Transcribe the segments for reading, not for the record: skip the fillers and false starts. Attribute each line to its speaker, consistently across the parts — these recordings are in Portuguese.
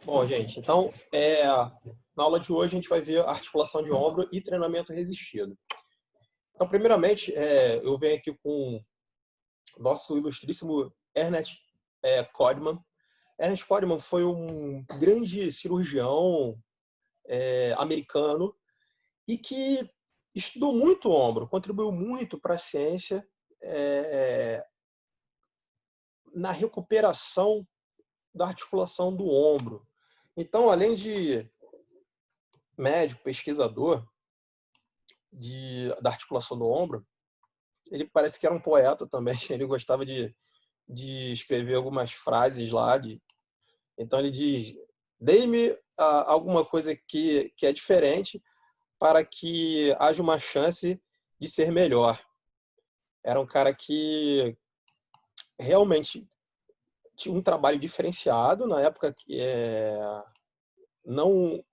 Speaker 1: Bom, gente, então, na aula de hoje a gente vai ver articulação de ombro e treinamento resistido. Então, primeiramente, eu venho aqui com o nosso ilustríssimo Ernest Codman. Ernest Codman foi um grande cirurgião americano e que estudou muito o ombro, contribuiu muito para a ciência na recuperação da articulação do ombro. Então, além de médico, pesquisador da articulação do ombro, ele parece que era um poeta também. Ele gostava de escrever algumas frases lá. Então ele diz: dê-me alguma coisa que é diferente para que haja uma chance de ser melhor. Era um cara que realmente tinha um trabalho diferenciado na época, que não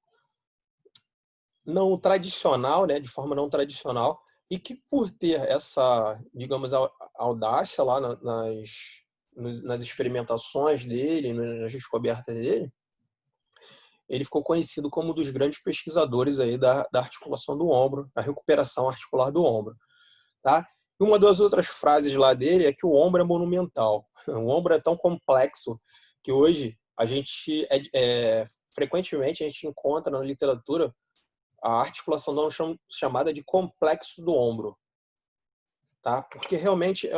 Speaker 1: não tradicional, né, de forma não tradicional, e que por ter essa, digamos, audácia lá nas experimentações dele, nas descobertas dele, ele ficou conhecido como um dos grandes pesquisadores aí da articulação do ombro, da recuperação articular do ombro, tá? E uma das outras frases lá dele é que o ombro é monumental. O ombro é tão complexo que hoje a gente frequentemente a gente encontra na literatura a articulação do ombro chamada de complexo do ombro, tá? Porque realmente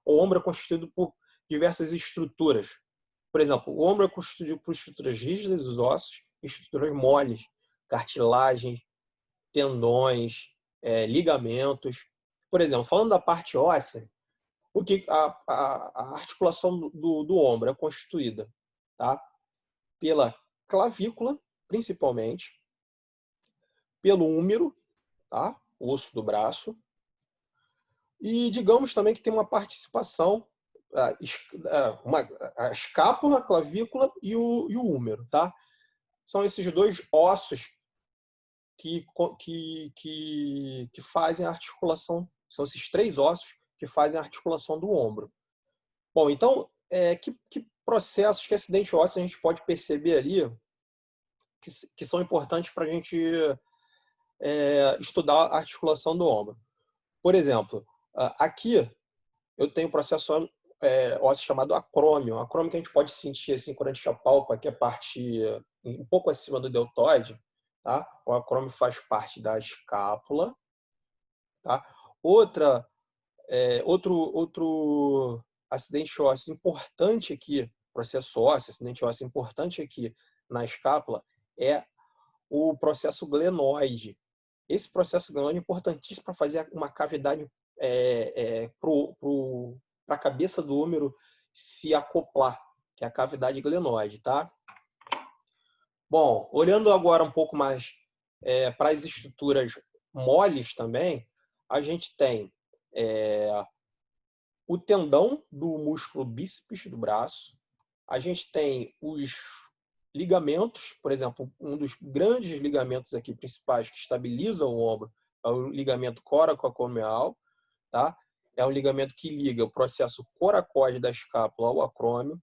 Speaker 1: o ombro é constituído por diversas estruturas. Por exemplo, o ombro é constituído por estruturas rígidas dos ossos, estruturas moles, cartilagens, tendões, ligamentos. Por exemplo, falando da parte óssea, o que a articulação do ombro é constituída, tá? Pela clavícula, principalmente, pelo húmero, tá? O osso do braço, e digamos também que tem uma participação, a escápula, a clavícula e o húmero, tá? São esses dois ossos que fazem a articulação, são esses três ossos que fazem a articulação do ombro. Bom, então, que processos, que acidente ósseo a gente pode perceber ali que são importantes para a gente estudar a articulação do ombro? Por exemplo, aqui eu tenho um processo ósseo chamado acrômio. Acrômio que a gente pode sentir assim quando a gente apalpa, aqui a parte um pouco acima do deltoide, tá? O acrômio faz parte da escápula, tá? Outro acidente ósseo importante aqui, processo ósseo, acidente ósseo importante aqui na escápula é o processo glenoide. Esse processo glenoide é importantíssimo para fazer uma cavidade para a cabeça do húmero se acoplar, que é a cavidade glenoide, tá? Bom, olhando agora um pouco mais para as estruturas moles também, a gente tem o tendão do músculo bíceps do braço, a gente tem os ligamentos, por exemplo, um dos grandes ligamentos aqui principais que estabiliza o ombro é o ligamento coracoacromial, tá? É um ligamento que liga o processo coracóide da escápula ao acrômio,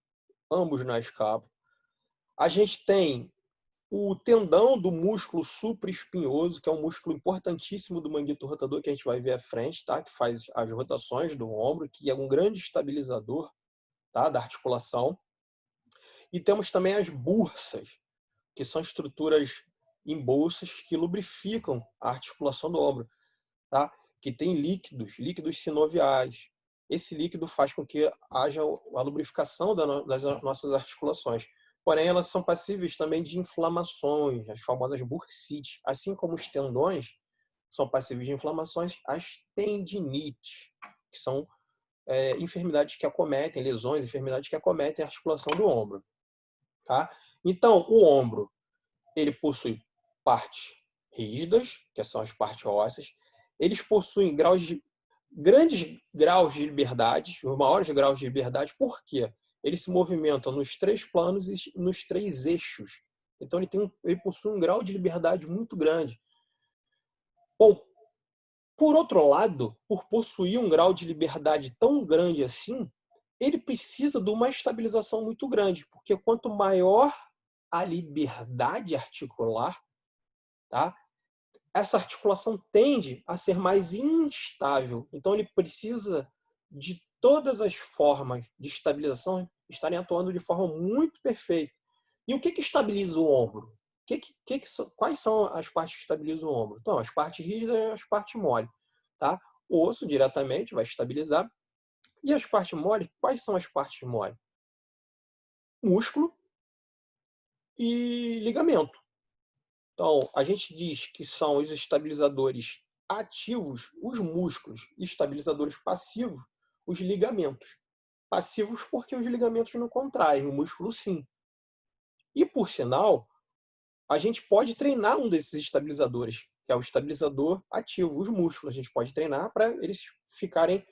Speaker 1: ambos na escápula. A gente tem o tendão do músculo supraespinhoso, que é um músculo importantíssimo do manguito rotador, que a gente vai ver à frente, tá? Que faz as rotações do ombro, que é um grande estabilizador, tá? Da articulação. E temos também as bursas, que são estruturas em bolsas que lubrificam a articulação do ombro, tá? Que tem líquidos sinoviais. Esse líquido faz com que haja a lubrificação das nossas articulações. Porém, elas são passíveis também de inflamações, as famosas bursites. Assim como os tendões são passíveis de inflamações, as tendinites, que são enfermidades que acometem, lesões, enfermidades que acometem a articulação do ombro. Tá? Então, o ombro, ele possui partes rígidas, que são as partes ósseas. Eles possuem grandes graus de liberdade, os maiores graus de liberdade. Por quê? Eles se movimentam nos três planos e nos três eixos. Então, ele possui um grau de liberdade muito grande. Bom, por outro lado, por possuir um grau de liberdade tão grande assim, ele precisa de uma estabilização muito grande, porque quanto maior a liberdade articular, tá? Essa articulação tende a ser mais instável. Então, ele precisa de todas as formas de estabilização estarem atuando de forma muito perfeita. E o que estabiliza o ombro? Quais são as partes que estabilizam o ombro? Então, as partes rígidas e as partes moles. Tá? O osso diretamente vai estabilizar. E as partes moles, quais são as partes moles? Músculo e ligamento. Então, a gente diz que são os estabilizadores ativos, os músculos, e estabilizadores passivos, os ligamentos. Passivos porque os ligamentos não contraem, o músculo sim. E, por sinal, a gente pode treinar um desses estabilizadores, que é o estabilizador ativo, os músculos. A gente pode treinar para eles ficarem,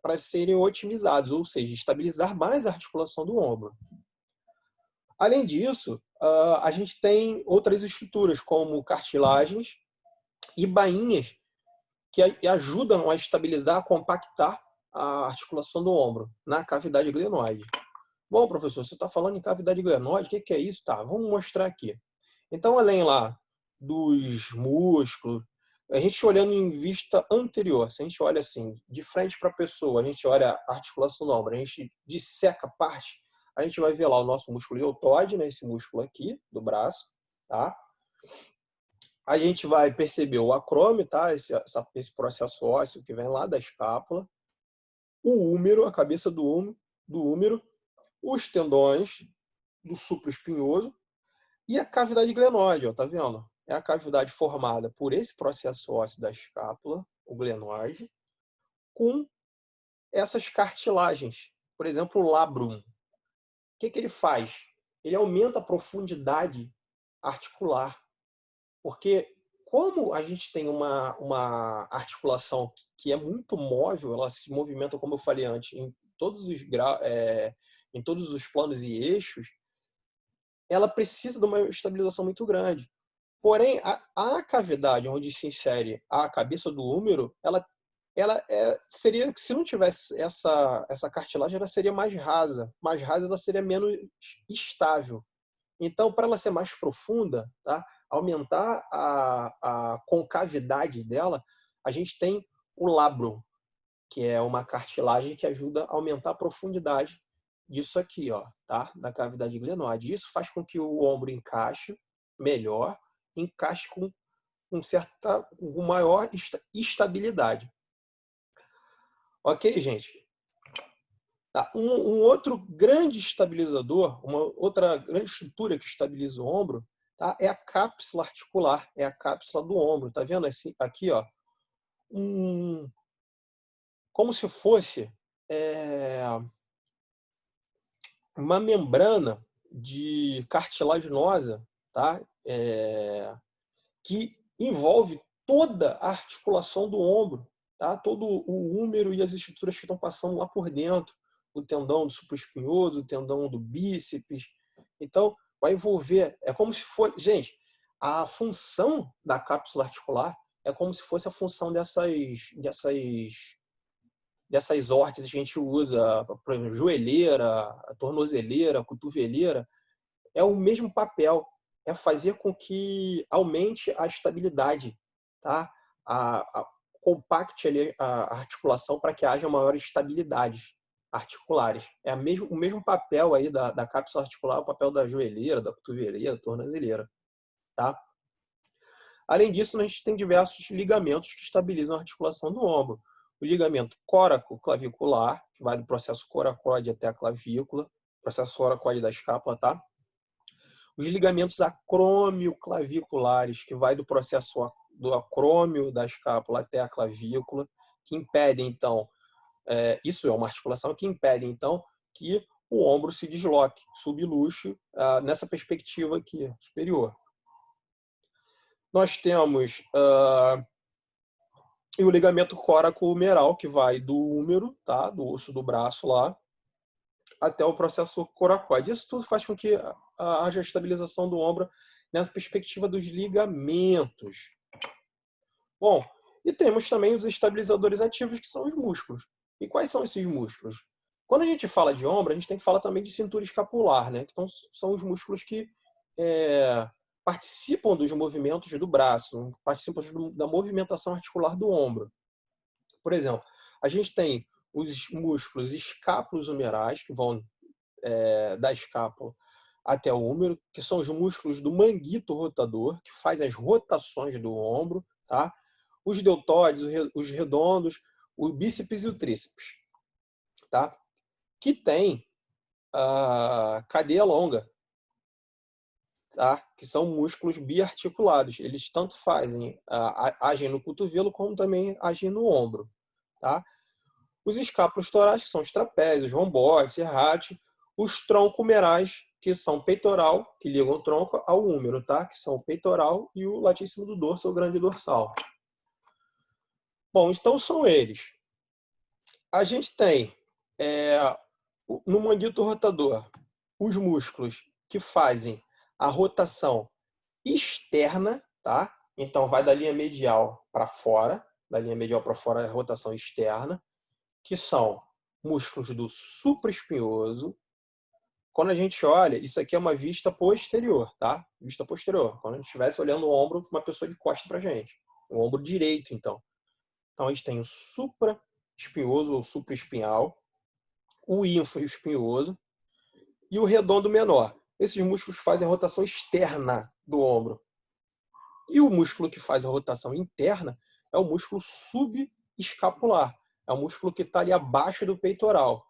Speaker 1: para serem otimizados, ou seja, estabilizar mais a articulação do ombro. Além disso, a gente tem outras estruturas, como cartilagens e bainhas, que ajudam a estabilizar, a compactar a articulação do ombro na cavidade glenoide. Bom, professor, você está falando em cavidade glenoide, o que é isso? Tá, vamos mostrar aqui. Então, além lá dos músculos, a gente olhando em vista anterior, se a gente olha assim, de frente para a pessoa, a gente olha a articulação do ombro, a gente disseca a parte, a gente vai ver lá o nosso músculo deltoide, né, esse músculo aqui do braço, tá? A gente vai perceber o acrômio, tá? Esse processo ósseo que vem lá da escápula, o úmero, a cabeça do úmero, os tendões do supraespinhoso e a cavidade glenoide, ó, tá vendo? É a cavidade formada por esse processo ósseo da escápula, o glenoide, com essas cartilagens. Por exemplo, o labrum. O que ele faz? Ele aumenta a profundidade articular. Porque como a gente tem uma articulação que é muito móvel, ela se movimenta, como eu falei antes, em todos os planos e eixos, ela precisa de uma estabilização muito grande. Porém, a cavidade onde se insere a cabeça do úmero, seria, se não tivesse essa cartilagem, ela seria mais rasa. Mais rasa, ela seria menos estável. Então, para ela ser mais profunda, tá? Aumentar a concavidade dela, a gente tem o labrum, que é uma cartilagem que ajuda a aumentar a profundidade disso aqui, ó, tá? Da cavidade glenoide. Isso faz com que o ombro encaixe melhor, encaixe com maior estabilidade. Ok, gente? Tá. Um outro grande estabilizador, uma outra grande estrutura que estabiliza o ombro, tá? É a cápsula articular, é a cápsula do ombro. Tá vendo assim, aqui, ó, como se fosse uma membrana de cartilaginosa, tá? Que envolve toda a articulação do ombro, tá? Todo o úmero e as estruturas que estão passando lá por dentro, o tendão do supraespinhoso, o tendão do bíceps. Então, vai envolver, é como se fosse, gente, a função da cápsula articular é como se fosse a função dessas órteses que a gente usa, por exemplo, joelheira, tornozeleira, cotoveleira, é o mesmo papel, é fazer com que aumente a estabilidade, tá? Compacte ali a articulação para que haja maior estabilidade articulares. É o mesmo papel aí da cápsula articular, o papel da joelheira, da cotoveleira, da tornozeleira, tá? Além disso, a gente tem diversos ligamentos que estabilizam a articulação do ombro. O ligamento coraco-clavicular, que vai do processo coracoide até a clavícula, processo coracoide da escápula, tá? Os ligamentos acrômio-claviculares, que vai do processo do acrômio da escápula até a clavícula, que impedem, então, isso é uma articulação que impede, então, que o ombro se desloque, subluxe, nessa perspectiva aqui, superior. Nós temos o ligamento coraco-humeral, que vai do húmero, tá? Do osso do braço lá, até o processo coracoide. Isso tudo faz com que haja estabilização do ombro nessa perspectiva dos ligamentos. Bom, e temos também os estabilizadores ativos, que são os músculos. E quais são esses músculos? Quando a gente fala de ombro, a gente tem que falar também de cintura escapular, né? Então, são os músculos que participam dos movimentos do braço, participam da movimentação articular do ombro. Por exemplo, a gente tem os músculos escápulos humerais, que vão da escápula até o húmero, que são os músculos do manguito rotador, que faz as rotações do ombro, tá? Os deltoides, os redondos, o bíceps e o tríceps, tá? Que tem a cadeia longa, tá? Que são músculos biarticulados. Eles tanto fazem, agem no cotovelo, como também agem no ombro, tá? Os escápulos torácicos são os trapézios, romboides, serrátil, os tronco-humerais, que são peitoral, que ligam o tronco ao húmero, tá? Que são o peitoral e o latíssimo do dorso, o grande dorsal. Bom, então são eles. A gente tem, no manguito rotador, os músculos que fazem a rotação externa, tá? Então vai da linha medial para fora, da linha medial para fora é a rotação externa, que são músculos do supraespinhoso. Quando a gente olha, isso aqui é uma vista posterior, tá? Vista posterior. Quando a gente estivesse olhando o ombro, uma pessoa de costa pra gente. O ombro direito, então. Então a gente tem o supraespinhoso ou supraespinhal, o ínfraespinhoso e o redondo menor. Esses músculos fazem a rotação externa do ombro. E o músculo que faz a rotação interna é o músculo subescapular. É o músculo que está ali abaixo do peitoral.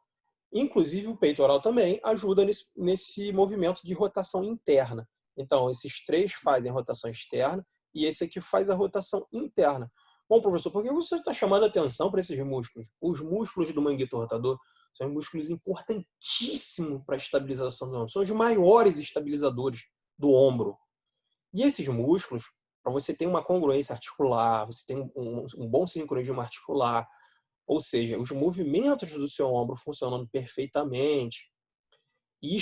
Speaker 1: Inclusive, o peitoral também ajuda nesse movimento de rotação interna. Então, esses três fazem a rotação externa e esse aqui faz a rotação interna. Bom, professor, por que você está chamando a atenção para esses músculos? Os músculos do manguito rotador são músculos importantíssimos para a estabilização do ombro. São os maiores estabilizadores do ombro. E esses músculos, para você ter uma congruência articular, você ter um bom sincronismo articular, ou seja, os movimentos do seu ombro funcionando perfeitamente e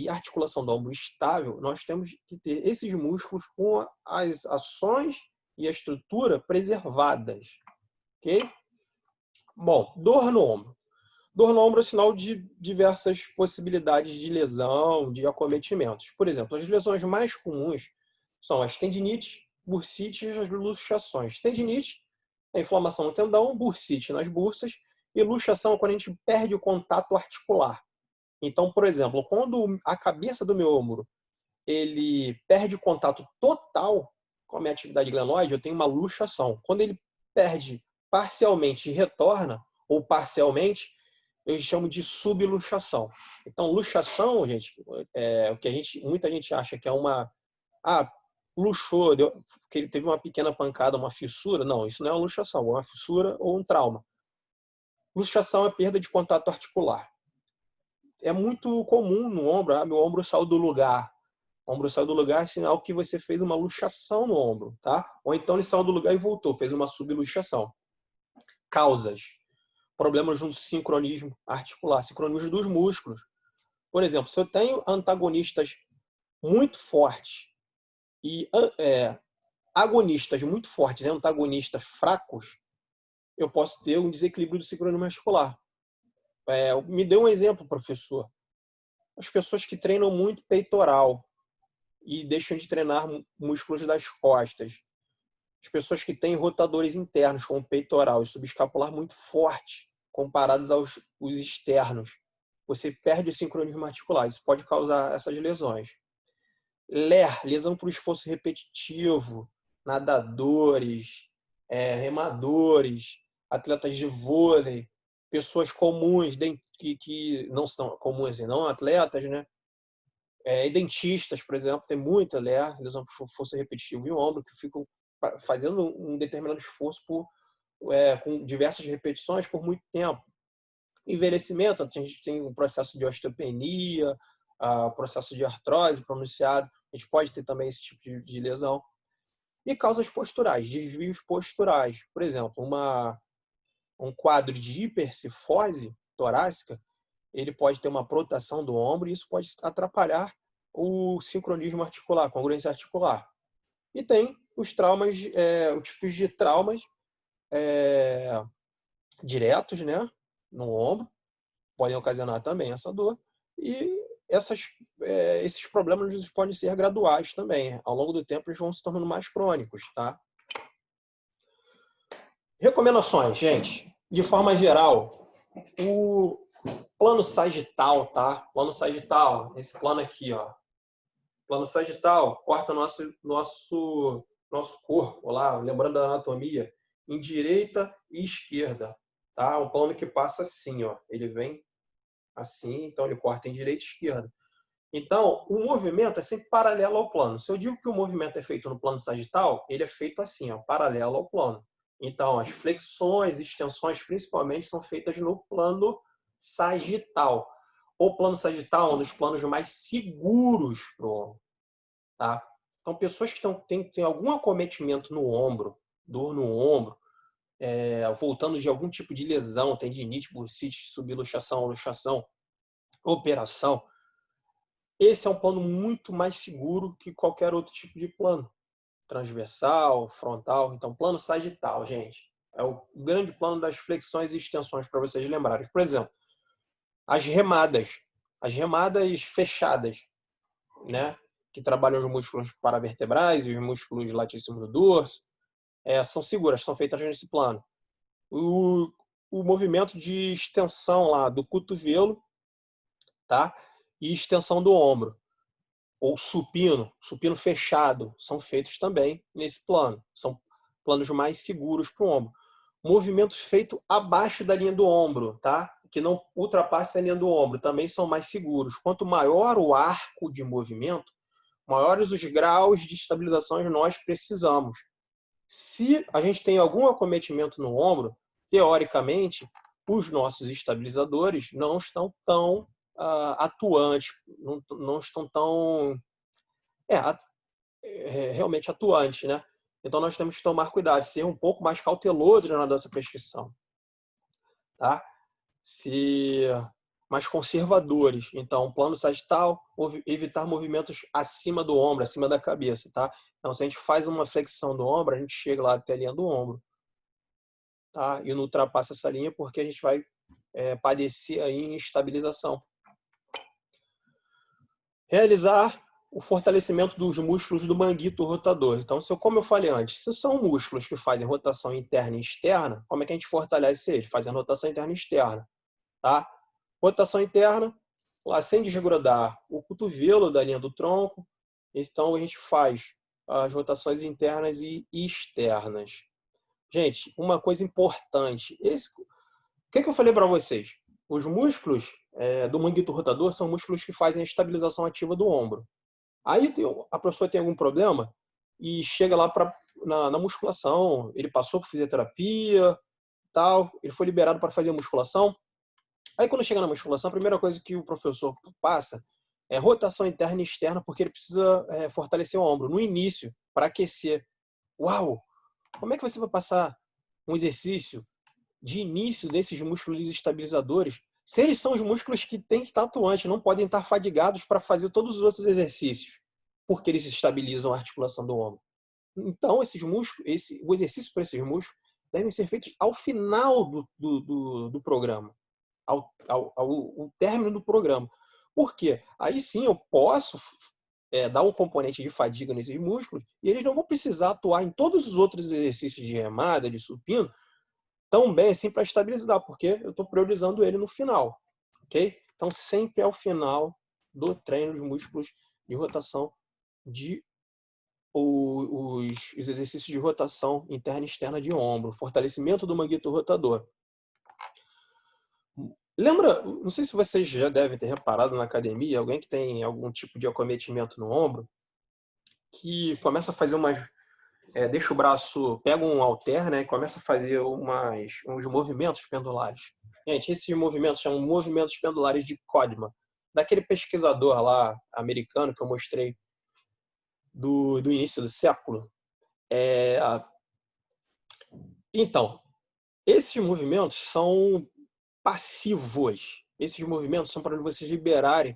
Speaker 1: a articulação do ombro estável, nós temos que ter esses músculos com as ações e a estrutura preservadas. Ok? Bom, dor no ombro. Dor no ombro é sinal de diversas possibilidades de lesão, de acometimentos. Por exemplo, as lesões mais comuns são as tendinites, bursites e as luxações. Tendinite é a inflamação no tendão, bursite nas bursas, e luxação é quando a gente perde o contato articular. Então, por exemplo, quando a cabeça do meu ombro ele perde o contato total com a minha atividade glenoide, eu tenho uma luxação. Quando ele perde parcialmente e retorna, ou parcialmente, eu chamo de subluxação. Então, luxação, gente, o que muita gente acha que é uma... luxou, que ele teve uma pequena pancada, uma fissura. Não, isso não é uma luxação, é uma fissura ou um trauma. Luxação é perda de contato articular. É muito comum no ombro, meu ombro saiu do lugar. O ombro saiu do lugar é sinal que você fez uma luxação no ombro, tá? Ou então ele saiu do lugar e voltou, fez uma subluxação. Causas: problemas no sincronismo articular, sincronismo dos músculos. Por exemplo, se eu tenho antagonistas muito fortes e agonistas muito fortes e antagonistas fracos, eu posso ter um desequilíbrio do sincronismo articular. Me dê um exemplo, professor. As pessoas que treinam muito peitoral e deixam de treinar músculos das costas. As pessoas que têm rotadores internos, como peitoral e subescapular, muito fortes, comparados aos externos. Você perde o sincronismo articular. Isso pode causar essas lesões. Lesão por esforço repetitivo, nadadores, remadores, atletas de vôlei, pessoas comuns que não são comuns e não atletas, né? Dentistas, por exemplo, tem muita lesão por força repetitiva e ombro, que ficam fazendo um determinado esforço com diversas repetições por muito tempo. Envelhecimento, a gente tem um processo de osteopenia, processo de artrose pronunciado, a gente pode ter também esse tipo de lesão. E causas posturais, desvios posturais. Por exemplo, um quadro de hipercifose torácica, ele pode ter uma protração do ombro e isso pode atrapalhar o sincronismo articular, a congruência articular. E tem os traumas, os tipos de traumas diretos, né, no ombro, podem ocasionar também essa dor. E esses problemas eles podem ser graduais também. Ao longo do tempo, eles vão se tornando mais crônicos, tá? Recomendações, gente. De forma geral, o plano sagital, tá? Plano sagital, esse plano aqui, ó. Plano sagital corta nosso corpo lá, lembrando da anatomia, em direita e esquerda, tá? Um plano que passa assim, ó. Ele vem assim, então ele corta em direita e esquerda. Então, o movimento é sempre paralelo ao plano. Se eu digo que o movimento é feito no plano sagital, ele é feito assim, ó, paralelo ao plano. Então, as flexões e extensões, principalmente, são feitas no plano sagital. O plano sagital é um dos planos mais seguros para o ombro, tá? Então, pessoas que têm algum acometimento no ombro, dor no ombro, voltando de algum tipo de lesão, tendinite, bursite, subluxação, luxação, operação, esse é um plano muito mais seguro que qualquer outro tipo de plano. Transversal, frontal. Então, plano sagital, gente. É o grande plano das flexões e extensões, para vocês lembrarem. Por exemplo, as remadas. As remadas fechadas, né? Que trabalham os músculos paravertebrais e os músculos latíssimos do dorso. São seguras, são feitas nesse plano. O movimento de extensão lá do cotovelo, tá? E extensão do ombro, ou supino fechado, são feitos também nesse plano. São planos mais seguros para o ombro. Movimentos feitos abaixo da linha do ombro, tá? Que não ultrapasse a linha do ombro, também são mais seguros. Quanto maior o arco de movimento, maiores os graus de estabilização que nós precisamos. Se a gente tem algum acometimento no ombro, teoricamente, os nossos estabilizadores não estão tão atuantes, não estão tão realmente atuantes, né? Então nós temos que tomar cuidado, ser um pouco mais cauteloso na nossa prescrição, tá? Ser mais conservadores. Então, plano sagital, evitar movimentos acima do ombro, acima da cabeça, tá? Então, se a gente faz uma flexão do ombro, a gente chega lá até a linha do ombro, tá? E não ultrapassa essa linha porque a gente vai padecer aí em estabilização. Realizar o fortalecimento dos músculos do manguito rotador. Então, como eu falei antes, se são músculos que fazem rotação interna e externa, como é que a gente fortalece eles? Fazendo rotação interna e externa, tá? Rotação interna, lá sem desgrudar o cotovelo da linha do tronco. Então, a gente faz as rotações internas e externas. Gente, uma coisa importante. O que eu falei para vocês? Os músculos do manguito rotador são músculos que fazem a estabilização ativa do ombro. Aí a pessoa tem algum problema e chega lá na musculação, ele passou por fisioterapia, tal, ele foi liberado para fazer musculação. Aí quando chega na musculação, a primeira coisa que o professor passa é rotação interna e externa, porque ele precisa fortalecer o ombro no início, para aquecer. Uau! Como é que você vai passar um exercício de início desses músculos estabilizadores, se eles são os músculos que têm que estar atuantes, não podem estar fadigados para fazer todos os outros exercícios, porque eles estabilizam a articulação do ombro? Então, esses músculos, o exercício para esses músculos devem ser feitos ao final do programa, ao término do programa. Por quê? Aí sim eu posso dar um componente de fadiga nesses músculos e eles não vão precisar atuar em todos os outros exercícios de remada, de supino, tão bem assim para estabilizar, porque eu estou priorizando ele no final, ok? Então, sempre ao final do treino dos músculos de rotação, os exercícios de rotação interna e externa de ombro, fortalecimento do manguito rotador. Lembra, não sei se vocês já devem ter reparado na academia, alguém que tem algum tipo de acometimento no ombro, que começa a fazer deixa o braço, pega um halter, né, e começa a fazer uns movimentos pendulares. Gente, esses movimentos chamam movimentos pendulares de Codman, daquele pesquisador lá americano que eu mostrei do início do século. Então, esses movimentos são passivos. Esses movimentos são para vocês liberarem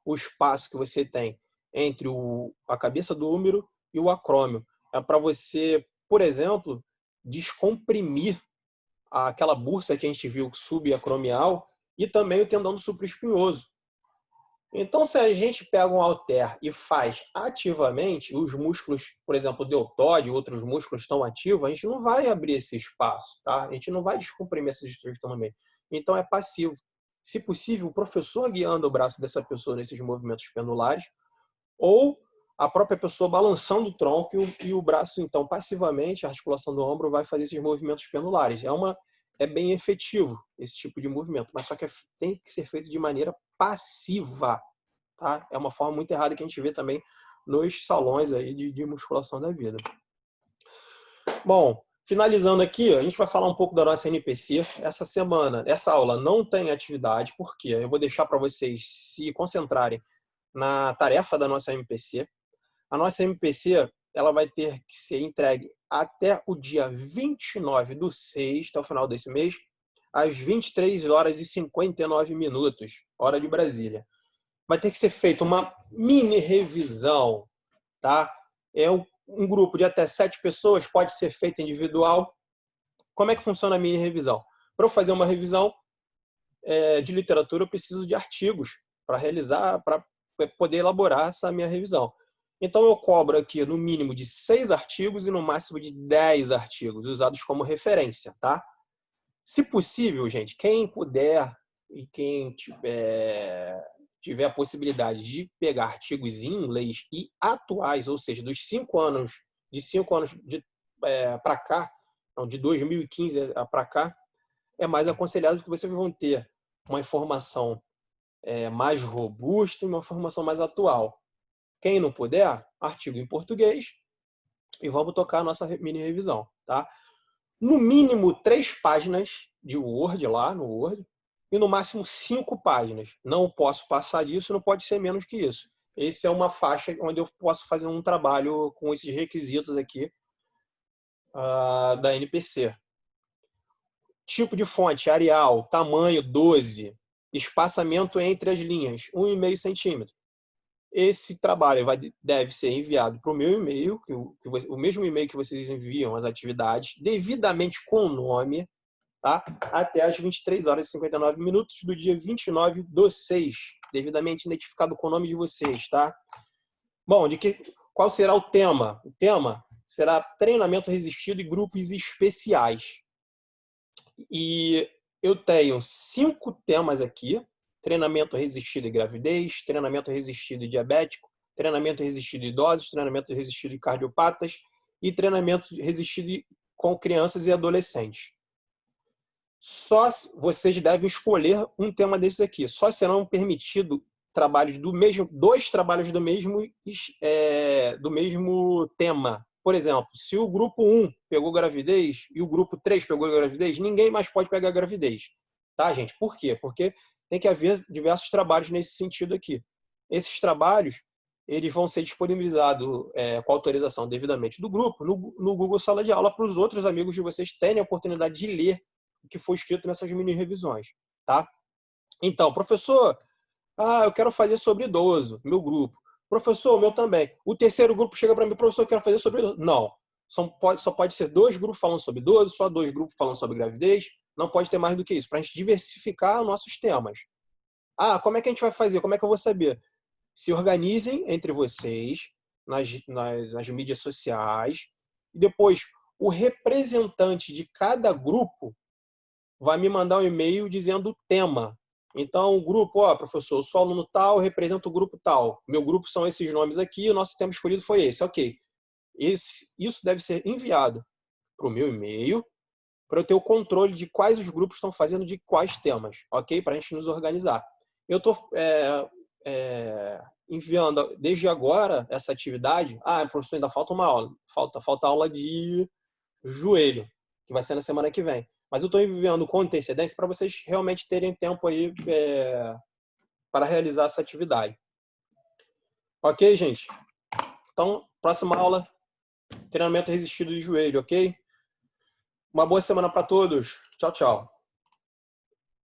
Speaker 1: o espaço que você tem entre a cabeça do húmero e o acrômio. É para você, por exemplo, descomprimir aquela bursa que a gente viu subacromial e também o tendão do supraespinhoso. Então, se a gente pega um halter e faz ativamente, os músculos, por exemplo, o deltoide, outros músculos estão ativos, a gente não vai abrir esse espaço, tá? A gente não vai descomprimir esses estruturas que estão no meio. Então, é passivo. Se possível, o professor guiando o braço dessa pessoa nesses movimentos pendulares, ou a própria pessoa balançando o tronco e o braço, então, passivamente, a articulação do ombro vai fazer esses movimentos pendulares. É bem efetivo esse tipo de movimento, mas só que tem que ser feito de maneira passiva, tá? É uma forma muito errada que a gente vê também nos salões aí de musculação da vida. Bom, finalizando aqui, a gente vai falar um pouco da nossa NPC. Essa semana, essa aula não tem atividade, porque eu vou deixar para vocês se concentrarem na tarefa da nossa MPC. A nossa MPC ela vai ter que ser entregue até o dia 29/6, até o final desse mês, às 23h59, hora de Brasília. Vai ter que ser feita uma mini revisão, tá? É um grupo de até 7 pessoas, pode ser feito individual. Como é que funciona a mini revisão? Para eu fazer uma revisão de literatura, eu preciso de artigos para realizar, para poder elaborar essa minha revisão. Então, eu cobro aqui no mínimo de 6 artigos e no máximo de 10 artigos, usados como referência, tá? Se possível, gente, quem puder e quem tiver a possibilidade de pegar artigos em inglês e atuais, ou seja, dos 5 anos, de 5 anos para cá, não, de 2015 para cá, é mais aconselhado que vocês vão ter uma informação mais robusta e uma informação mais atual. Quem não puder, artigo em português e vamos tocar a nossa mini revisão, tá? No mínimo 3 páginas de Word lá no Word e no máximo 5 páginas. Não posso passar disso, não pode ser menos que isso. Essa é uma faixa onde eu posso fazer um trabalho com esses requisitos aqui da NPC. Tipo de fonte, Arial, tamanho 12, espaçamento entre as linhas, 1,5 centímetro. Esse trabalho deve ser enviado para o meu e-mail, o mesmo e-mail que vocês enviam as atividades, devidamente com o nome, tá? Até às 23h59 do dia 29/6, devidamente identificado com o nome de vocês, tá? Bom, qual será o tema? O tema será treinamento resistido e grupos especiais. E eu tenho 5 temas aqui: treinamento resistido e gravidez, treinamento resistido e diabético, treinamento resistido e idosos, treinamento resistido e cardiopatas e treinamento resistido com crianças e adolescentes. Só vocês devem escolher um tema desses aqui. Só serão permitidos dois trabalhos do mesmo tema. Por exemplo, se o grupo 1 pegou gravidez e o grupo 3 pegou gravidez, ninguém mais pode pegar gravidez. Tá, gente? Por quê? Porque tem que haver diversos trabalhos nesse sentido aqui. Esses trabalhos eles vão ser disponibilizados com autorização devidamente do grupo no Google Sala de Aula para os outros amigos de vocês terem a oportunidade de ler o que foi escrito nessas mini revisões. Tá? Então, professor, eu quero fazer sobre idoso, meu grupo. Professor, o meu também. O terceiro grupo chega para mim, professor, eu quero fazer sobre idoso. Não. Só pode ser 2 grupos falando sobre idoso, só 2 grupos falando sobre gravidez. Não pode ter mais do que isso, para a gente diversificar nossos temas. Como é que a gente vai fazer? Como é que eu vou saber? Se organizem entre vocês nas mídias sociais e depois o representante de cada grupo vai me mandar um e-mail dizendo o tema. Então, o grupo, professor, eu sou aluno tal, represento o grupo tal. Meu grupo são esses nomes aqui, o nosso tema escolhido foi esse. Ok. Isso deve ser enviado para o meu e-mail, para eu ter o controle de quais os grupos estão fazendo de quais temas, ok? Para a gente nos organizar. Eu estou enviando desde agora essa atividade. Professor, ainda falta uma aula. Falta aula de joelho, que vai ser na semana que vem. Mas eu estou enviando com antecedência para vocês realmente terem tempo aí para realizar essa atividade. Ok, gente? Então, próxima aula, treinamento resistido de joelho, ok? Uma boa semana para todos. Tchau, tchau.